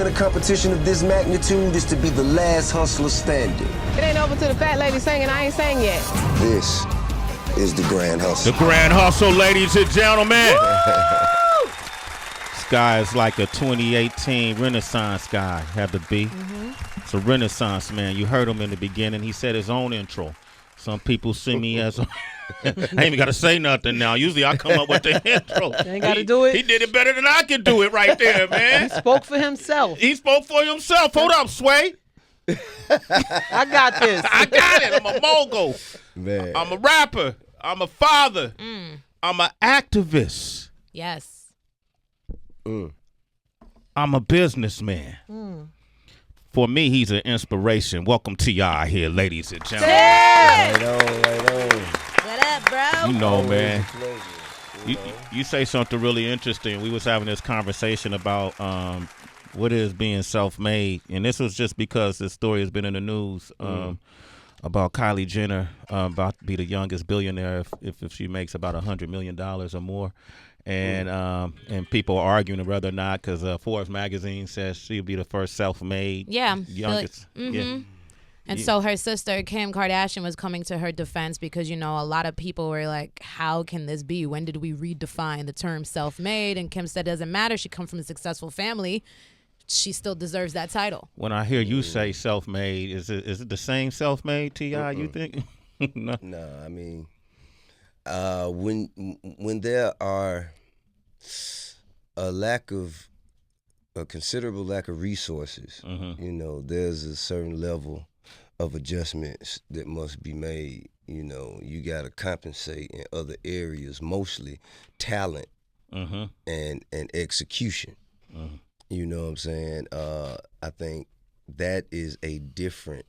a competition of this magnitude is to be the last hustler standing. It ain't over till the fat lady singing. I ain't sang yet. This is the Grand Hustle. The Grand Hustle, ladies and gentlemen. Sky is like a 2018 Renaissance guy, had to be. It's a Renaissance man. You heard him in the beginning. He said his own intro. Some people see me as I ain't even got to say nothing now. Usually I come up with the intro. You ain't got to do it. He did it better than I could do it right there, man. He spoke for himself. He spoke for himself. Hold up, Sway. I got this. I got it. I'm a mogul. Man. I'm a rapper. I'm a father. I'm an activist. Yes. I'm a businessman. For me, he's an inspiration. Welcome to y'all here, ladies and gentlemen. Right on. What up, bro? You know, man. You say something really interesting. We was having this conversation about what is being self-made, and this was just because this story has been in the news about Kylie Jenner about to be the youngest billionaire if she makes about $100 million or more. And people are arguing whether or not, because Forbes magazine says she'll be the first self-made youngest. And so her sister, Kim Kardashian, was coming to her defense because, you know, a lot of people were like, how can this be? When did we redefine the term self-made? And Kim said it doesn't matter. She comes from a successful family. She still deserves that title. When I hear you say self-made, is it the same self-made, T.I., you think? No, I mean, when there are a considerable lack of resources, you know, there's a certain level of adjustments that must be made. You know, you got to compensate in other areas, mostly talent and execution. You know what I'm saying? I think that is a different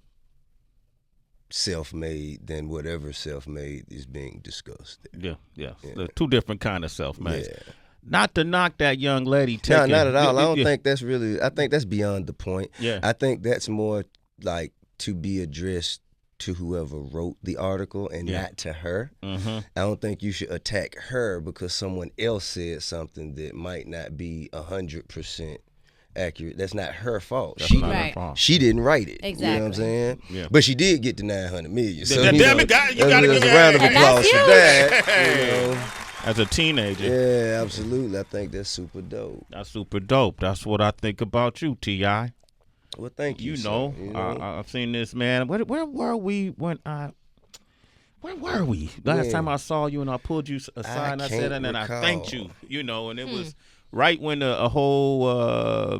self-made than whatever self-made is being discussed there. Yeah. There's two different kind of self-made. Yeah. Not to knock that young lady. No, not at all. I don't think that's really. I think that's beyond the point. Yeah. I think that's more like to be addressed to whoever wrote the article and not to her. I don't think you should attack her because someone else said something that might not be 100% accurate. That's not her fault. That's not her fault. She didn't write it. Exactly. You know what I'm saying? Yeah. But she did get the $900 million. So, Damn you know, it, you gotta give a round of applause for that. You know? As a teenager. Yeah, absolutely. I think that's super dope. That's super dope. That's what I think about you, T.I. Well, thank you. You know, I've seen this, man. Where were we when where were we? Last time I saw you and I pulled you aside and I said, and then I thanked you, you know, and it was right when a whole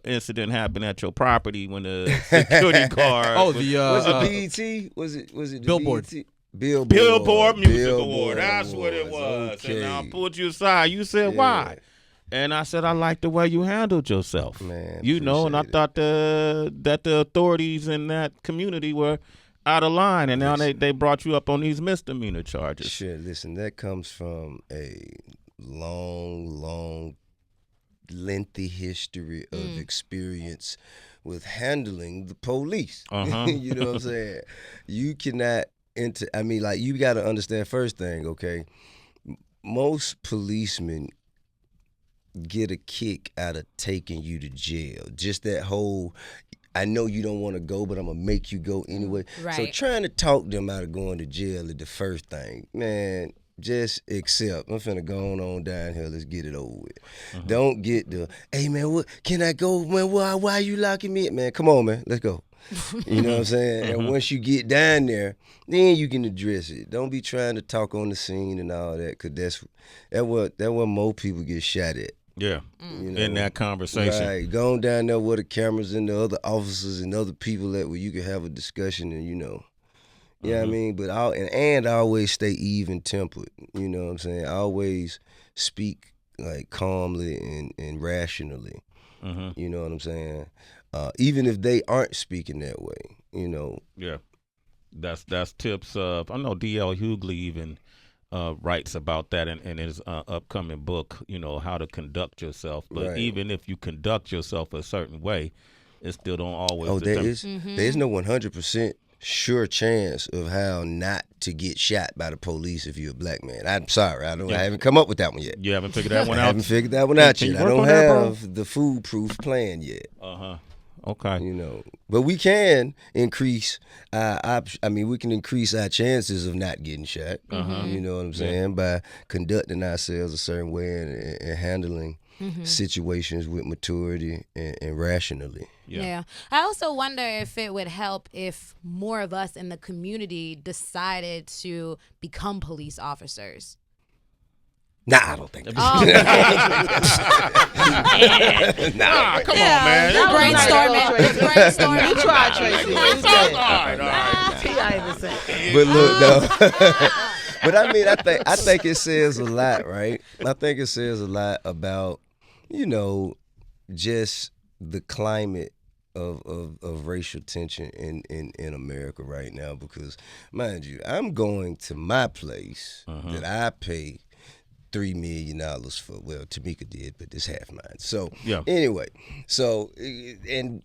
incident happened at your property when the security guard. was it BET? Was it Billboard? BET? Billboard Music Award. That's what it was. Okay. And I pulled you aside. You said, why? And I said, I like the way you handled yourself. Man, you know, and I thought that the authorities in that community were out of line, and now they brought you up on these misdemeanor charges. Sure, listen, that comes from a long, lengthy history of experience with handling the police. You know what I'm saying? You cannot you got to understand first thing, okay? Most policemen get a kick out of taking you to jail. Just that whole, I know you don't want to go, but I'm going to make you go anyway. Right. So trying to talk them out of going to jail is the first thing. Man, just accept. I'm finna go on down here. Let's get it over with. Don't get the, hey, man, what can I go? Man, why are you locking me up? Man, come on, man. Let's go. You know what I'm saying? And once you get down there, then you can address it. Don't be trying to talk on the scene and all that, because that's what more people get shot at. Yeah, you know? In that conversation. Right, go on down there where the cameras and the other officers and other people at where you can have a discussion and, you know. Yeah, I mean, but and always stay even-tempered. You know what I'm saying? Always speak like calmly and rationally. You know what I'm saying? Even if they aren't speaking that way, you know. Yeah, that's tips of. I know D.L. Hughley even writes about that in his upcoming book. You know, how to conduct yourself. But even if you conduct yourself a certain way, it still don't always. Oh, there is no 100% sure chance of how not to get shot by the police if you're a black man. I'm sorry, I haven't come up with that one yet. You haven't figured that one out? I haven't figured that one out Can yet. you I work don't on that, bro? have the foolproof plan yet. Okay. You know, but we can increase we can increase our chances of not getting shot. You know what I'm saying? By conducting ourselves a certain way and handling situations with maturity and rationally. Yeah. I also wonder if it would help if more of us in the community decided to become police officers. Nah, I don't think. Oh, Nah, come on, man. brainstorming. You try, Tracy. You did. All right. But look, though. But I mean, I think it says a lot, right? I think it says a lot about, you know, just the climate of racial tension in America right now. Because, mind you, I'm going to my place that I pay $3 million for. Well, Tamika did, but it's half mine. So anyway, and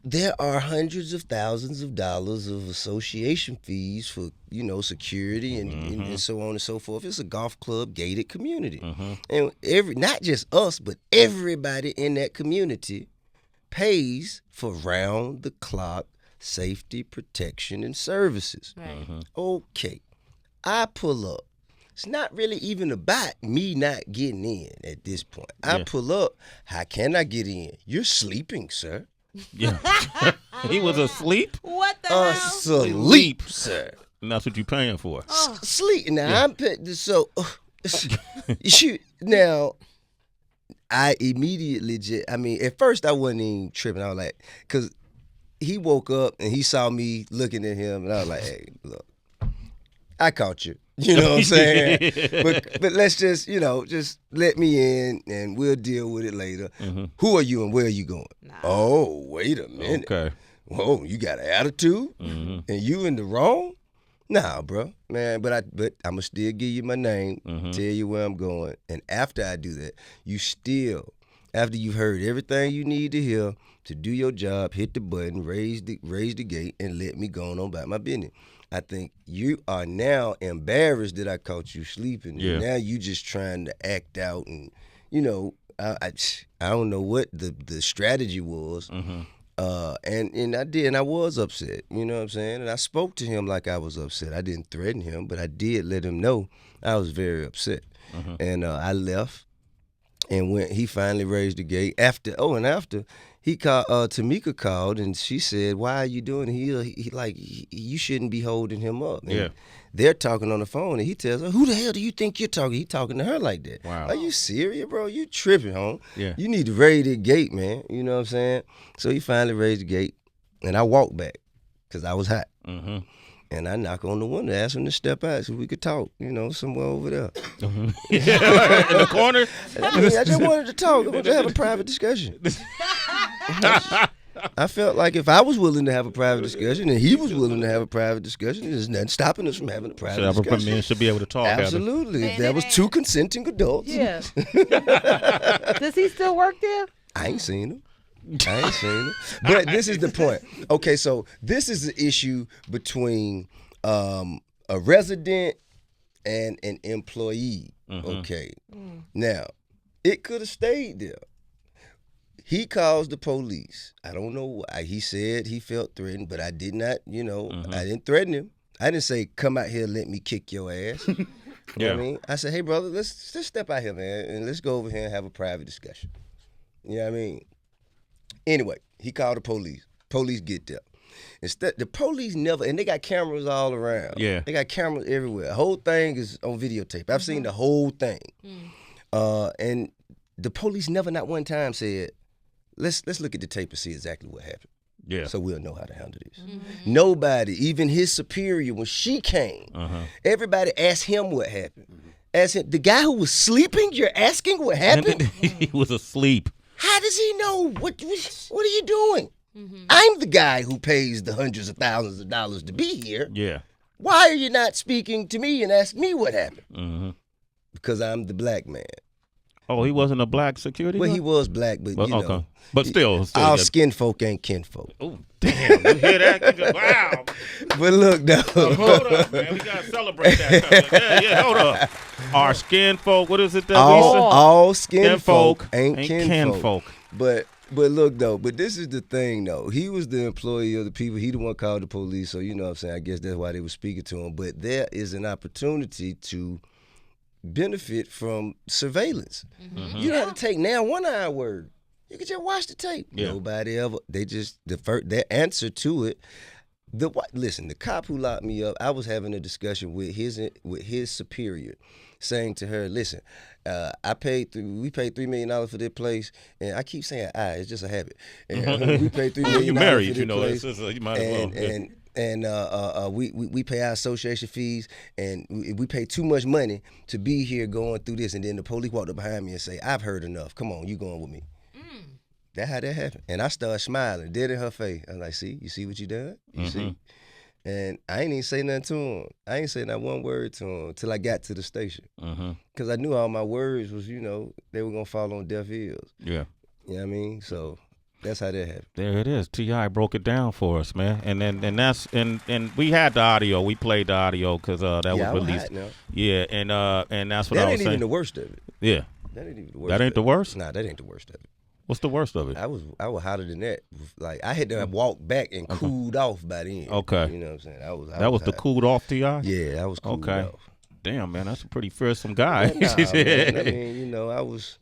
there are hundreds of thousands of dollars of association fees for, you know, security and so on and so forth. It's a golf club gated community, and not just us, but everybody in that community pays for round the clock safety, protection, and services. Right. Okay, I pull up. It's not really even about me not getting in at this point. I pull up. How can I get in? You're sleeping, sir. Yeah. He was asleep? What the hell? Asleep, sir. And that's what you're paying for. Sleep. Now, now, I immediately at first I wasn't even tripping. I was like, because he woke up and he saw me looking at him, and I was like, hey, look, I caught you. You know what I'm saying? but let's just let me in and we'll deal with it later. Who are you and where are you going? Nah. Oh, wait a minute. Okay. Whoa, you got an attitude? And you in the wrong? Nah, bro. Man, but I'ma still give you my name, tell you where I'm going. And after I do that, after you've heard everything you need to hear to do your job, hit the button, raise the gate, and let me go on about my business. I think you are now embarrassed that I caught you sleeping. Yeah. And now you just trying to act out, and I don't know what the strategy was. And I did, and I was upset. You know what I'm saying? And I spoke to him like I was upset. I didn't threaten him, but I did let him know I was very upset. And I left, and when he finally raised the gate after he called, Tamika called, and she said, "Why are you doing it?" You shouldn't be holding him up. And they're talking on the phone, and he tells her, "Who the hell do you think you're talking?" He talking to her like that. Wow. Are you serious, bro? You tripping, home? Yeah. You need to raise the gate, man. You know what I'm saying? So he finally raised the gate, and I walked back because I was hot. And I knock on the window, ask him to step out so we could talk, somewhere over there. In the corner? I just wanted to talk. I wanted to have a private discussion. I felt like if I was willing to have a private discussion and he was willing to have a private discussion, there's nothing stopping us from having a private discussion. Men should be able to talk. Absolutely. If there was two consenting adults. Yeah. Does he still work there? I ain't seen him. But this is the point. Okay, so this is the issue between a resident and an employee. Okay. Now, it could have stayed there. He calls the police. I don't know why. He said he felt threatened, but I did not, I didn't threaten him. I didn't say, come out here, let me kick your ass. You know what I mean? I said, hey, brother, let's just step out here, man, and let's go over here and have a private discussion. You know what I mean? Anyway, he called the police. Police get there. Instead, the police never, and they got cameras all around. Yeah. They got cameras everywhere. The whole thing is on videotape. I've seen the whole thing. And the police never, not one time, said, let's look at the tape and see exactly what happened. Yeah. So we'll know how to handle this. Nobody, even his superior, when she came, everybody asked him what happened. Asked him, the guy who was sleeping, you're asking what happened? He was asleep. How does he know? What are you doing? I'm the guy who pays the hundreds of thousands of dollars to be here. Yeah. Why are you not speaking to me and asking me what happened? Because I'm the black man. Oh, he wasn't a black security Well, guard? he was black, but you know. Okay. But still all yeah. skin folk ain't kinfolk. Oh, damn. You hear that? Wow. But look, though. Hold up, man. We got to celebrate that. Yeah, hold up. Our skin folk, what is it that we say? All skin folk ain't kinfolk. But look, though, but this is the thing, though. He was the employee of the people. He the one called the police, so you know what I'm saying? I guess that's why they were speaking to him. But there is an opportunity to benefit from surveillance. Mm-hmm. You don't have to take now 1 hour word. You can just watch the tape. Yeah. Nobody ever. They just their answer to it. Listen, the cop who locked me up, I was having a discussion with his superior, saying to her, "Listen, we paid $3 million for this place, and I keep saying it's just a habit. And we paid $3 million You married, for this you place, know. You might as well. and we pay our association fees, and we pay too much money to be here going through this." And then the police walked up behind me and say, "I've heard enough. Come on, you going with me." That's how that happened. And I started smiling, dead in her face. I was like, "See? You see what you done? You see?" And I ain't even say nothing to him. I ain't say not one word to him till I got to the station. Because I knew all my words was, you know, they were going to fall on deaf ears. Yeah. You know what I mean? So that's how that happened. There it is. T.I. broke it down for us, man. And we had the audio. We played the audio because that was released. Hot now. Yeah, and that's what That I was ain't saying. even the worst of it. Yeah. That ain't even the worst. That ain't the worst? Nah, that ain't the worst of it. What's the worst of it? I was hotter than that. Like I had to walk back and cooled off by then. Okay. You know what I'm saying? That was the cooled off T.I.? Yeah, I was cooled off. Damn, man, that's a pretty fearsome guy. Nah, man. I mean, you know, I was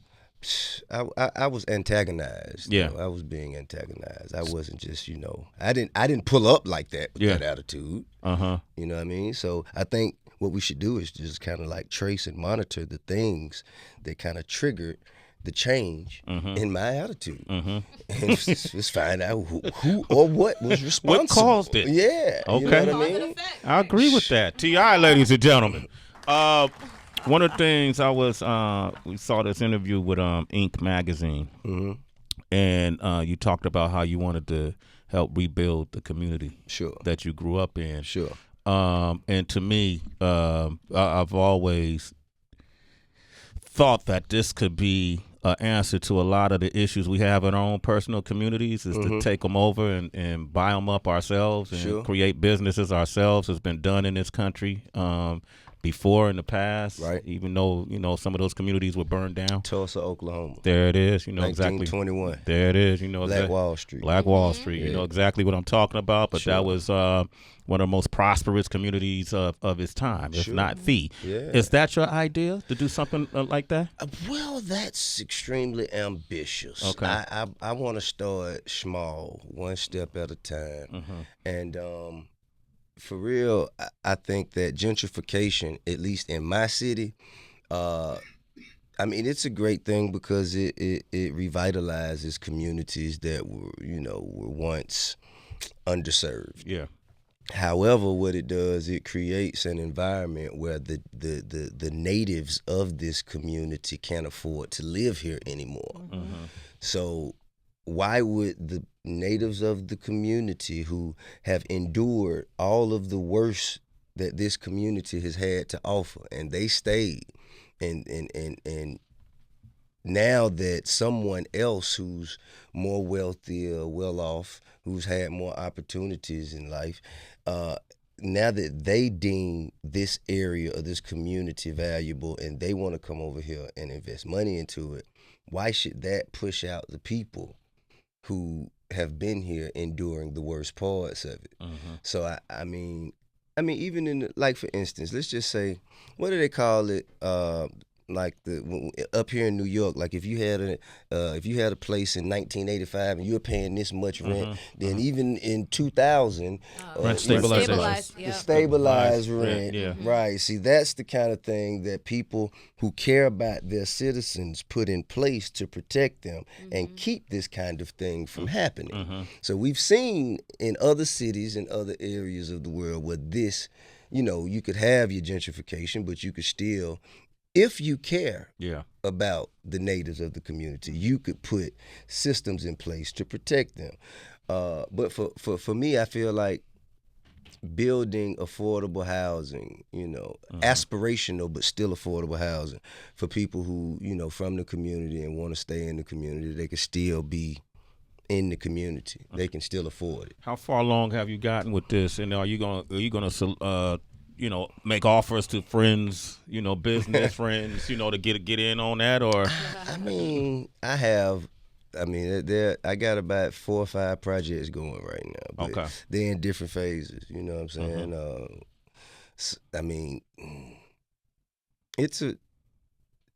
antagonized. Yeah. You know, I was being antagonized. I wasn't just, you know, I didn't pull up like that with that attitude. You know what I mean? So I think what we should do is just kind of like trace and monitor the things that kind of triggered the change in my attitude. And just find out who or what was responsible. What caused it? Yeah. Okay. You know what I mean? I agree with that. T.I., ladies and gentlemen. One of the things we saw this interview with Inc. magazine, and you talked about how you wanted to help rebuild the community that you grew up in. Sure. And to me, I've always thought that this could be an answer to a lot of the issues we have in our own personal communities is to take them over and buy them up ourselves and create businesses ourselves. It's been done in this country before in the past, right? Even though, you know, some of those communities were burned down. Tulsa, Oklahoma. There it is. You know 1921. exactly. There it is. You know Black Wall Street. Black Wall Street. You know exactly what I'm talking about. But that was one of the most prosperous communities of its time, if not the. Yeah. Is that your idea to do something like that? Well, that's extremely ambitious. Okay. I want to start small, one step at a time. And for real, I think that gentrification, at least in my city, I mean, it's a great thing because it revitalizes communities that were once underserved. Yeah. However, what it does, it creates an environment where the natives of this community can't afford to live here anymore. So why would the natives of the community who have endured all of the worst that this community has had to offer, and they stayed, and now that someone else who's more wealthy or well off, who's had more opportunities in life, now that they deem this area or this community valuable and they want to come over here and invest money into it, why should that push out the people who have been here enduring the worst parts of it? So I mean even in like, for instance, let's just say, what do they call it? Like up here in New York, like if you had a place in 1985 and you were paying this much rent, then even in 2000, rent stabilization, the stabilized rent, right? See, that's the kind of thing that people who care about their citizens put in place to protect them and keep this kind of thing from happening. So we've seen in other cities and other areas of the world where this, you could have your gentrification, but you could still, if you care about the natives of the community, you could put systems in place to protect them. But for me, I feel like building affordable housing, aspirational but still affordable housing for people who, from the community and want to stay in the community. They can still be in the community. They can still afford it. How far along have you gotten with this? And are you gonna make offers to friends, business friends, to get in on that? Or I have. I got about 4 or 5 projects going right now. But okay. They're in different phases. You know what I'm saying?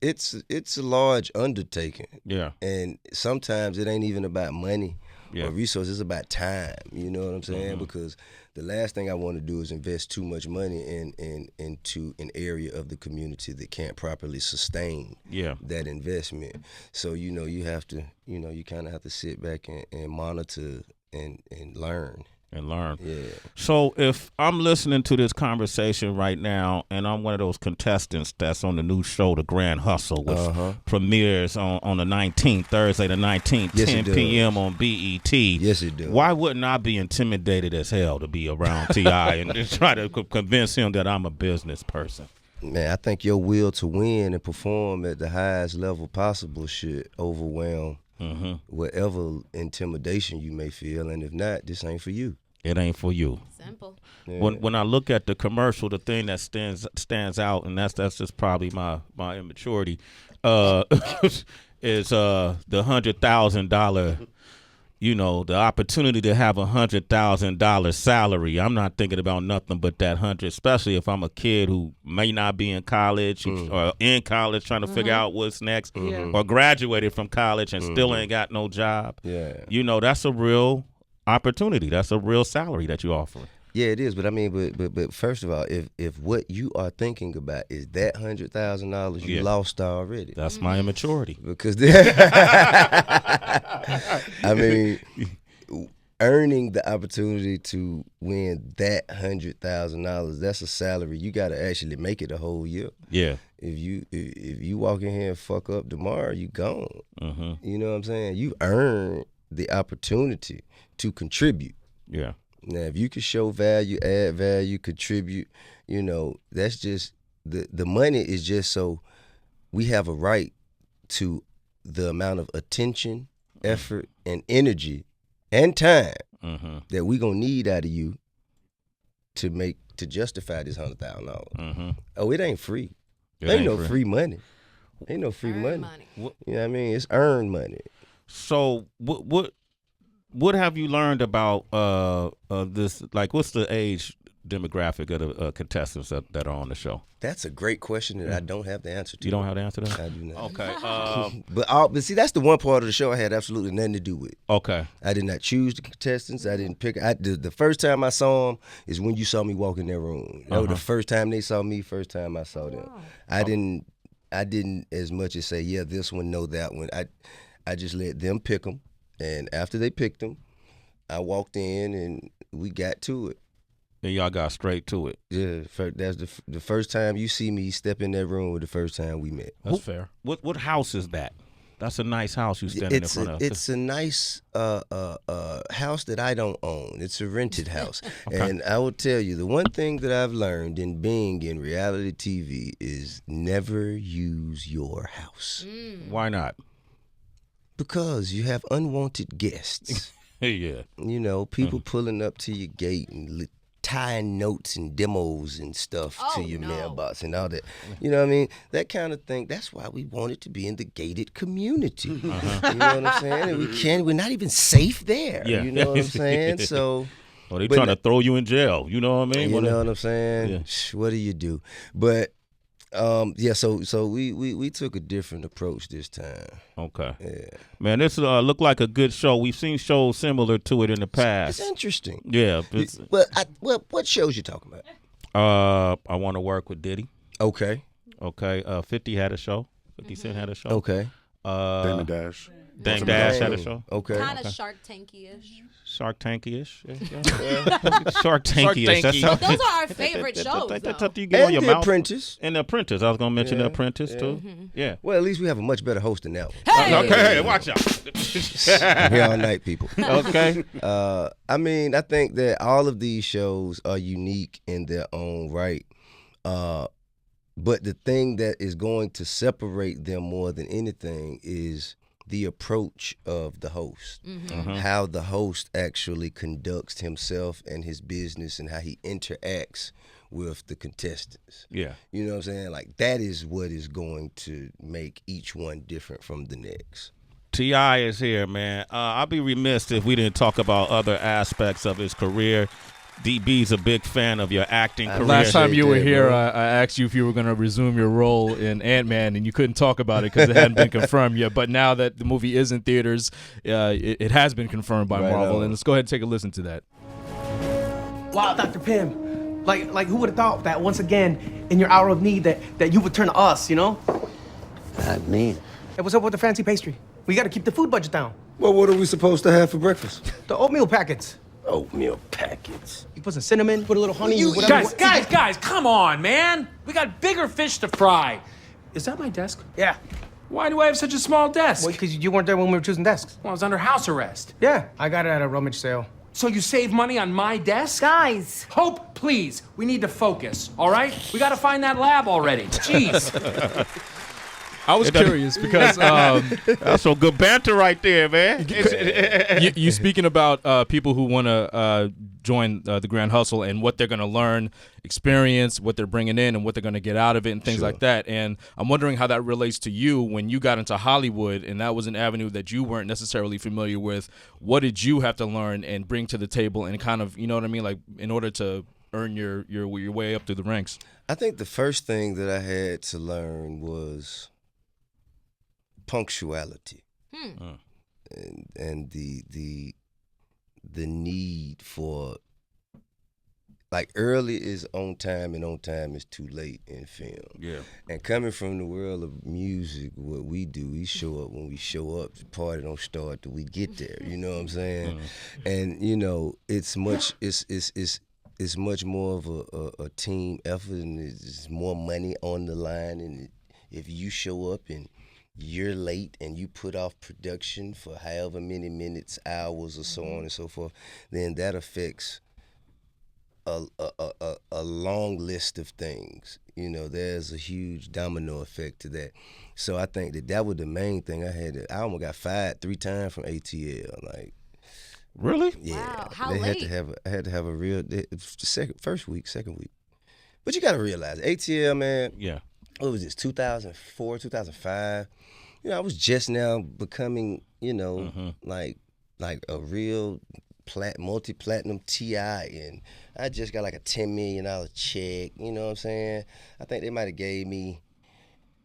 It's a large undertaking. Yeah. And sometimes it ain't even about money or resources. It's about time. You know what I'm saying? Because the last thing I want to do is invest too much money into an area of the community that can't properly sustain that investment. So you have to you kind of have to sit back and monitor and learn. Yeah. So if I'm listening to this conversation right now, and I'm one of those contestants that's on the new show, The Grand Hustle, which premieres on the 19th, Thursday the 19th, 10 p.m. on BET. Yes, it does. Why wouldn't I be intimidated as hell to be around T.I. and just try to convince him that I'm a business person? Man, I think your will to win and perform at the highest level possible should overwhelm whatever intimidation you may feel. And if not, this ain't for you. It ain't for you. Simple. Yeah. When I look at the commercial, the thing that stands out, and that's just probably my immaturity, is the $100,000. The opportunity to have $100,000 salary. I'm not thinking about nothing but that 100, especially if I'm a kid who may not be in college or in college trying to figure out what's next, or graduated from college and still ain't got no job. Yeah. That's a real opportunity. That's a real salary that you offer. Yeah, it is. But but first of all, if what you are thinking about is that $100,000, you lost already. That's my immaturity. Because earning the opportunity to win that $100,000, that's a salary. You got to actually make it a whole year. Yeah. If you walk in here and fuck up tomorrow, you gone. You know what I'm saying? You earn the opportunity to contribute. Yeah. Now, if you can show value, add value, contribute, that's just the money is just so we have a right to the amount of attention, effort, and energy and time that we gonna need out of you to justify this $100,000. Oh, it ain't free. Ain't no free money. Ain't no free money. You know what I mean? It's earned money. So what have you learned about this? Like, what's the age demographic of the contestants that are on the show? That's a great question that I don't have the answer to. You don't have the answer to that? I do not. Okay. But see, that's the one part of the show I had absolutely nothing to do with. Okay. I did not choose the contestants. I didn't pick. The first time I saw them is when you saw me walk in their room. That was the first time they saw me. First time I saw them. I didn't as much as say, yeah, this one, no, that one. I just let them pick them. And after they picked them, I walked in and we got to it. And y'all got straight to it. Yeah, that's the first time you see me step in that room was the first time we met. That's fair. What house is that? That's a nice house you standing in front of. It's a nice house that I don't own. It's a rented house. Okay. And I will tell you, the one thing that I've learned in being in reality TV is never use your house. Why not? Because you have unwanted guests. Yeah. People pulling up to your gate and tying notes and demos and stuff to your mailbox and all that. You know what I mean? That kind of thing. That's why we wanted to be in the gated community. You know what I'm saying? And we're not even safe there. Yeah. You know what I'm saying? So. Well, they trying to throw you in jail. You know what I mean? You know what I'm saying? Yeah. What do you do? But so we took a different approach this time. Okay. Yeah. Man, this looked like a good show. We've seen shows similar to it in the past. It's interesting. Yeah. What shows you talking about? I Want to Work with Diddy. Okay. 50 had a show. 50 Cent had a show. Okay. Dame Dash. Dame Dash had a show. Okay. Kind of Shark Tanky-ish. Shark Tanky-ish. Shark Tanky-ish. That's But those are our favorite shows, That's though. something you get on And your The mouth. Apprentice. And The Apprentice. I was gonna mention The Apprentice too. Yeah. Well, at least we have a much better host than that one. Hey! Okay, watch out. I'm here all night, people. Okay. I mean, I think that all of these shows are unique in their own right. But the thing that is going to separate them more than anything is the approach of the host. How the host actually conducts himself and his business and how he interacts with the contestants. Yeah. You know what I'm saying? Like, that is what is going to make each one different from the next. T.I. is here, man. I'd be remiss if we didn't talk about other aspects of his career. DB's a big fan of your acting career. Last time you were that, here, bro. I asked you if you were going to resume your role in Ant-Man, and you couldn't talk about it because it hadn't been confirmed yet. But now that the movie is in theaters, it has been confirmed by Right Marvel. on. And let's go ahead and take a listen to that. Wow, Dr. Pym. Like who would have thought that once again, in your hour of need, that you would turn to us, you know? Not me. Hey, what's up with the fancy pastry? We gotta keep the food budget down. Well, what are we supposed to have for breakfast? The oatmeal packets. Oatmeal packets. You put some cinnamon, put a little honey, whatever. Guys, come on, man. We got bigger fish to fry. Is that my desk? Yeah. Why do I have such a small desk? Well, because you weren't there when we were choosing desks. Well, I was under house arrest. Yeah, I got it at a rummage sale. So you save money on my desk? Guys. Hope, please. We need to focus, all right? We got to find that lab already. Jeez. I was curious because That's some good banter right there, man. you speaking about people who want to join the Grand Hustle and what they're going to learn, experience, what they're bringing in, and what they're going to get out of it, and things like that. And I'm wondering how that relates to you when you got into Hollywood, and that was an avenue that you weren't necessarily familiar with. What did you have to learn and bring to the table, and kind of, you know what I mean, like in order to earn your way up through the ranks? I think the first thing that I had to learn was punctuality, and the need for, like, early is on time and on time is too late in film. Yeah. And coming from the world of music, what we do, we show up when we show up. The party don't start till we get there. You know what I'm saying? And you know, it's much more of a team effort, and it's more money on the line. And if you show up and you're late and you put off production for however many minutes, hours, or so on and so forth, then that affects a long list of things. You know, there's a huge domino effect to that. So I think that was the main thing. I almost got fired 3 times from ATL. Like, Really? yeah, Wow, how they late? I had to have a real second week. But you got to realize, ATL, man. Yeah. What was this, 2004, 2005? You know, I was just now becoming, you know, like a real multi-platinum T.I., and I just got like a $10 million check, you know what I'm saying? I think they might have gave me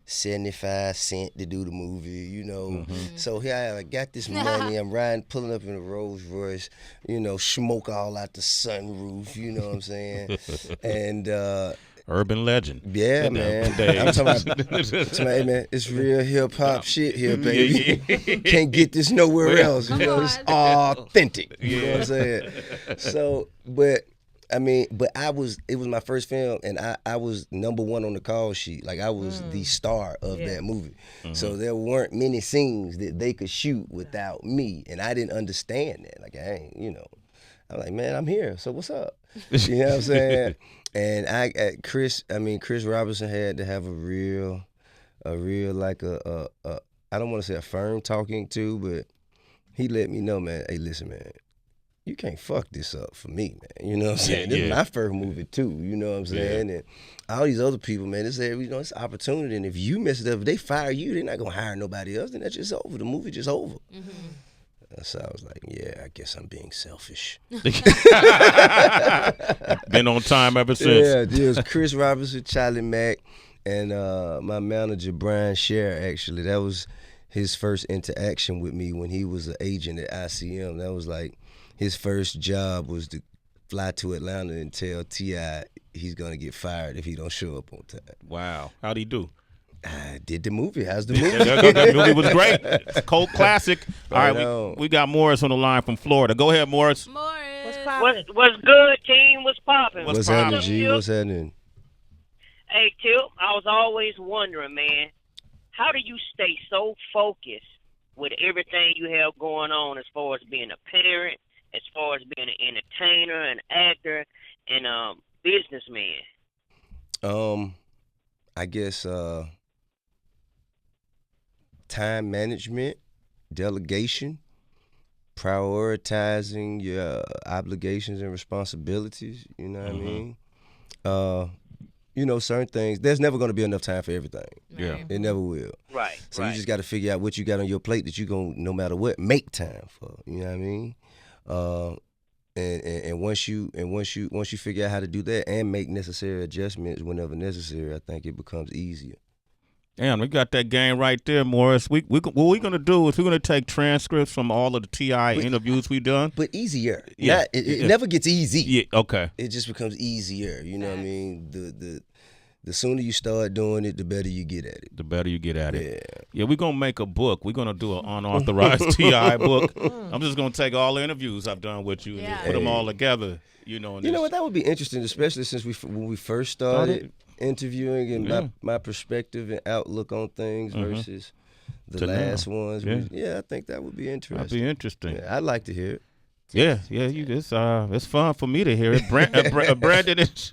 75 cents to do the movie, you know. So here I got this money, I'm pulling up in a Rolls Royce, you know, smoke all out the sunroof, you know what I'm saying? And Urban legend. yeah, In man. them days. I'm talking about, hey, man, it's real hip hop shit here, baby. Can't get this nowhere else. You know, it's authentic. You know what I'm saying? So, but it was my first film, and I was number 1 on the call sheet. Like, I was the star of that movie. So there weren't many scenes that they could shoot without me, and I didn't understand that. Like, I ain't, you know. I'm like, man, I'm here, so what's up? You know what I'm saying? And Chris Robinson had to have a real like a I don't want to say a firm talking to, but he let me know, man, hey, listen, man, you can't fuck this up for me, man. You know what I'm saying? This is my first movie too, you know what I'm saying? And all these other people, man, it's it's an opportunity, and if you mess it up, if they fire you, they're not gonna hire nobody else, then that's just over. The movie just over. So I was like, yeah, I guess I'm being selfish. Been on time ever since. Yeah, it was Chris Robinson, Charlie Mack, and my manager, Brian Scher, actually. That was his first interaction with me when he was an agent at ICM. That was like his first job was to fly to Atlanta and tell T.I. he's going to get fired if he don't show up on time. Wow. How'd he do? I did the movie. How's the movie? That movie was great. It's a cult classic. All Right right, on. we got Morris on the line from Florida. Go ahead, Morris. What's poppin'? What's good, team? What's poppin'? What's poppin'? happening, G? What's happening? Hey, Tip, I was always wondering, man, how do you stay so focused with everything you have going on as far as being a parent, as far as being an entertainer, an actor, and businessman? I guess time management, delegation, prioritizing your obligations and responsibilities. You know what I mean? You know, certain things. There's never going to be enough time for everything. Yeah. It never will. Right. So right. you just got to figure out what you got on your plate that you going to, no matter what, make time for. You know what I mean? And once you figure out how to do that and make necessary adjustments whenever necessary, I think it becomes easier. Damn, we got that game right there, Morris. What we're gonna do is we're gonna take transcripts from all of the TI interviews we done. But easier. Yeah. It never gets easy. Yeah. Okay. It just becomes easier. You know what I mean? The sooner you start doing it, the better you get at it. The better you get at it. Yeah. Yeah, we're going to make a book. We're going to do an unauthorized TI book. I'm just going to take all the interviews I've done with you and just put them all together. You know what? That would be interesting, especially since when we first started interviewing and my perspective and outlook on things versus the last ones. I think that would be interesting. That'd be interesting. Yeah, I'd like to hear it. Yeah. It's fun for me to hear it. Brandon is...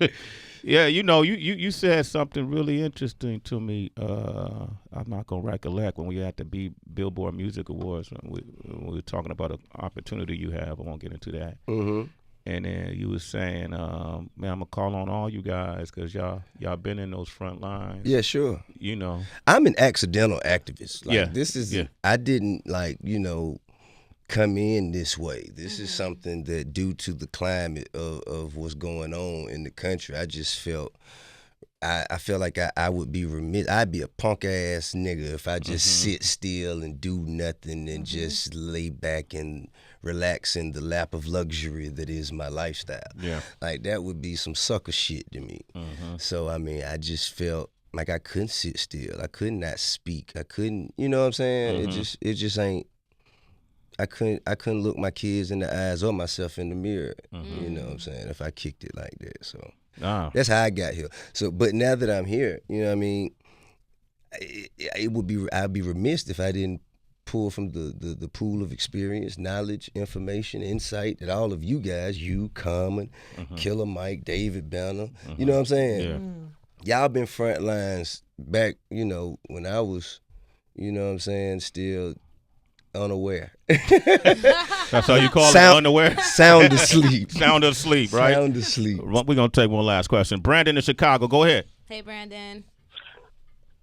Yeah, you know, you said something really interesting to me. I'm not gonna recollect when we had the Billboard Music Awards when we were talking about an opportunity you have. I won't get into that. Mm-hmm. And then you was saying, man, I'm gonna call on all you guys because y'all been in those front lines. Yeah, sure. You know, I'm an accidental activist. Like, this is I didn't come in this way. This is something that, due to the climate of what's going on in the country, I just felt I felt like I would be remiss. I'd be a punk ass nigga if I just sit still and do nothing and just lay back and relax in the lap of luxury that is my lifestyle. Yeah, like that would be some sucker shit to me. So I mean, I just felt like I couldn't sit still. I could not speak. I couldn't. You know what I'm saying? It just ain't. I couldn't look my kids in the eyes or myself in the mirror. You know what I'm saying? If I kicked it like that, so that's how I got here. So, but now that I'm here, you know what I mean? I'd be remiss if I didn't pull from the pool of experience, knowledge, information, insight that all of you guys, you, Common, Killer Mike, David Banner, you know what I'm saying? Yeah. Y'all been front lines back, you know, when I was, you know what I'm saying, still unaware. That's how you call it, unaware? Sound asleep. Sound asleep, right? Sound asleep. We're going to take one last question. Brandon in Chicago, go ahead. Hey, Brandon.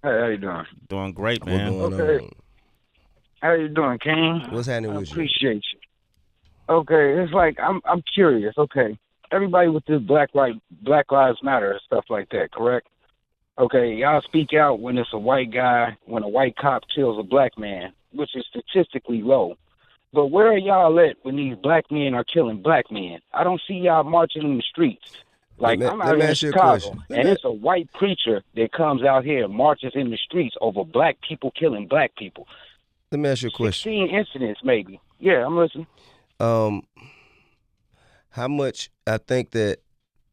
Hey, how you doing? Doing great, man. What's going on? How you doing, King? What's happening with you? Appreciate you. Okay, it's like I'm curious. Okay, everybody with this Black Lives Matter and stuff like that, correct? Okay, y'all speak out when it's a white guy, when a white cop kills a black man, which is statistically low. But where are y'all at when these black men are killing black men? I don't see y'all marching in the streets. Like, I'm out here in Chicago, and it's a white preacher that comes out here and marches in the streets over black people killing black people. Let me ask you a question. 16 incidents, maybe. Yeah, I'm listening. How much, I think that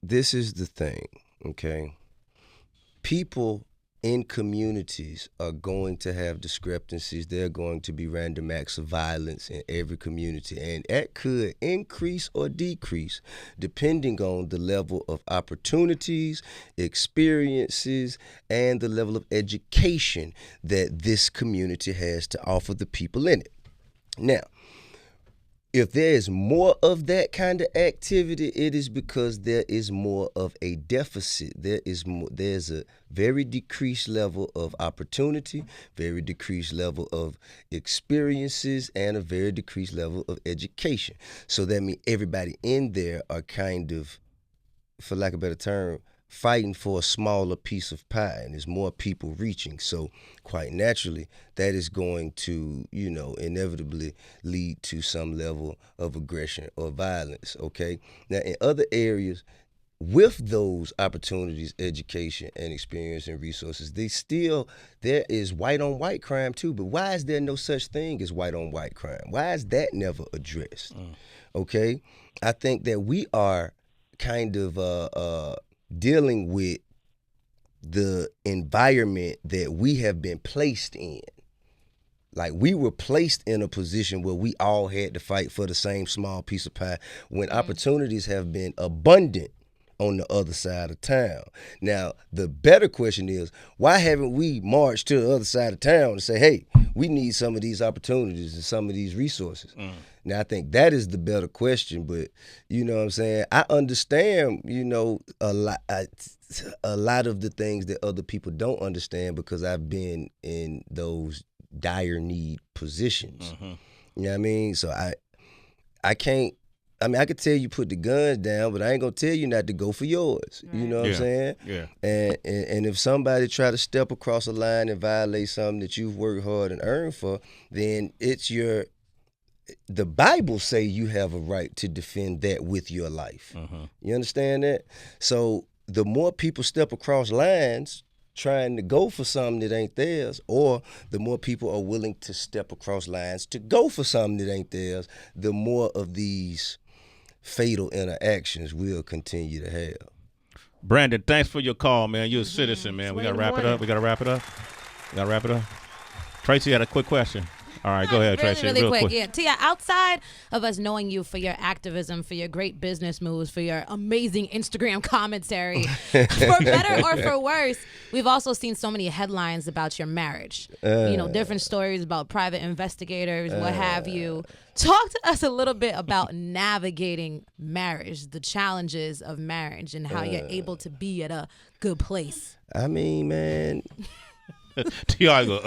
this is the thing, okay? People in communities are going to have discrepancies. There are going to be random acts of violence in every community, and that could increase or decrease depending on the level of opportunities, experiences, and the level of education that this community has to offer the people in it. Now, if there is more of that kind of activity, it is because there is more of a deficit. There's a very decreased level of opportunity, very decreased level of experiences, and a very decreased level of education. So that means everybody in there are kind of, for lack of a better term, fighting for a smaller piece of pie, and there's more people reaching. So quite naturally, that is going to, inevitably lead to some level of aggression or violence, okay? Now, in other areas, with those opportunities, education, and experience and resources, there is white on white crime too. But why is there no such thing as white on white crime? Why is that never addressed? Okay, I think that we are kind of dealing with the environment that we have been placed in. Like, we were placed in a position where we all had to fight for the same small piece of pie when opportunities have been abundant on the other side of town. Now, the better question is, why haven't we marched to the other side of town and say, hey, we need some of these opportunities and some of these resources? Now, I think that is the better question, but you know what I'm saying? I understand, you know, a lot of the things that other people don't understand because I've been in those dire need positions. You know what I mean? So I can't, I mean, I could tell you put the guns down, but I ain't gonna tell you not to go for yours. You know what I'm saying? Yeah. And if somebody try to step across a line and violate something that you've worked hard and earned for, then the Bible say you have a right to defend that with your life. You understand that? So the more people step across lines trying to go for something that ain't theirs, or the more people are willing to step across lines to go for something that ain't theirs, the more of these fatal interactions we'll continue to have. Brandon, thanks for your call, man. You're a citizen, man. We got to wrap it up. Tracy had a quick question. All right, go ahead, Tracy. Really quick. Yeah, Tia, outside of us knowing you for your activism, for your great business moves, for your amazing Instagram commentary, for better or for worse, we've also seen so many headlines about your marriage. You know, different stories about private investigators, what have you. Talk to us a little bit about navigating marriage, the challenges of marriage, and how you're able to be at a good place. I mean, man. T.I. go,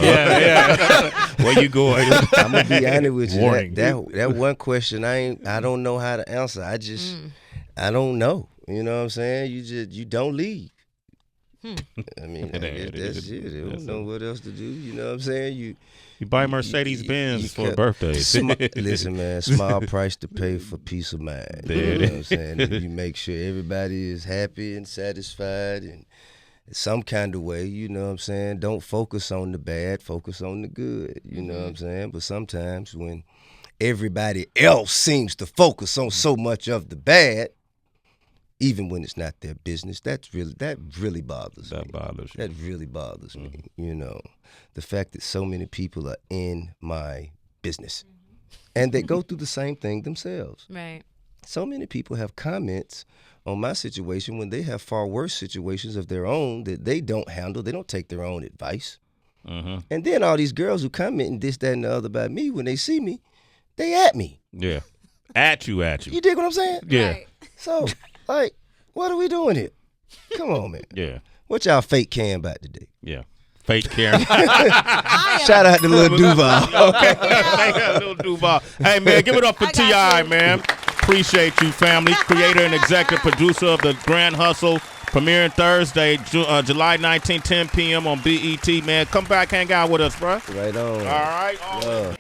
yeah. Where you going? I'm gonna be honest with you. Warning. That one question I don't know how to answer. I don't know. You know what I'm saying? You don't leave. I mean, that's it. They don't know what else to do. You know what I'm saying? You buy Mercedes Benz for birthdays. Listen, man, small price to pay for peace of mind. You know what I'm saying? You make sure everybody is happy and satisfied and some kind of way, you know what I'm saying? Don't focus on the bad, focus on the good, you know what I'm saying? But sometimes when everybody else seems to focus on so much of the bad, even when it's not their business, that really bothers me. That bothers you. That really bothers me, you know. The fact that so many people are in my business and they go through the same thing themselves. Right. So many people have comments on my situation when they have far worse situations of their own that they don't handle. They don't take their own advice. And then all these girls who comment and this, that, and the other about me, when they see me, they at me. Yeah. At you. You dig what I'm saying? Yeah. Right. So, like, what are we doing here? Come on, man. Yeah. What y'all fake caring about today? Yeah. Fake Karen. Shout out to Lil Duval. Okay. Lil Duval. Hey, man, give it up for T.I., man. Appreciate you, family. Creator and executive producer of The Grand Hustle, premiering Thursday, July 19, 10 p.m. on BET, man. Come back, hang out with us, bro. Right on. All right. Yeah.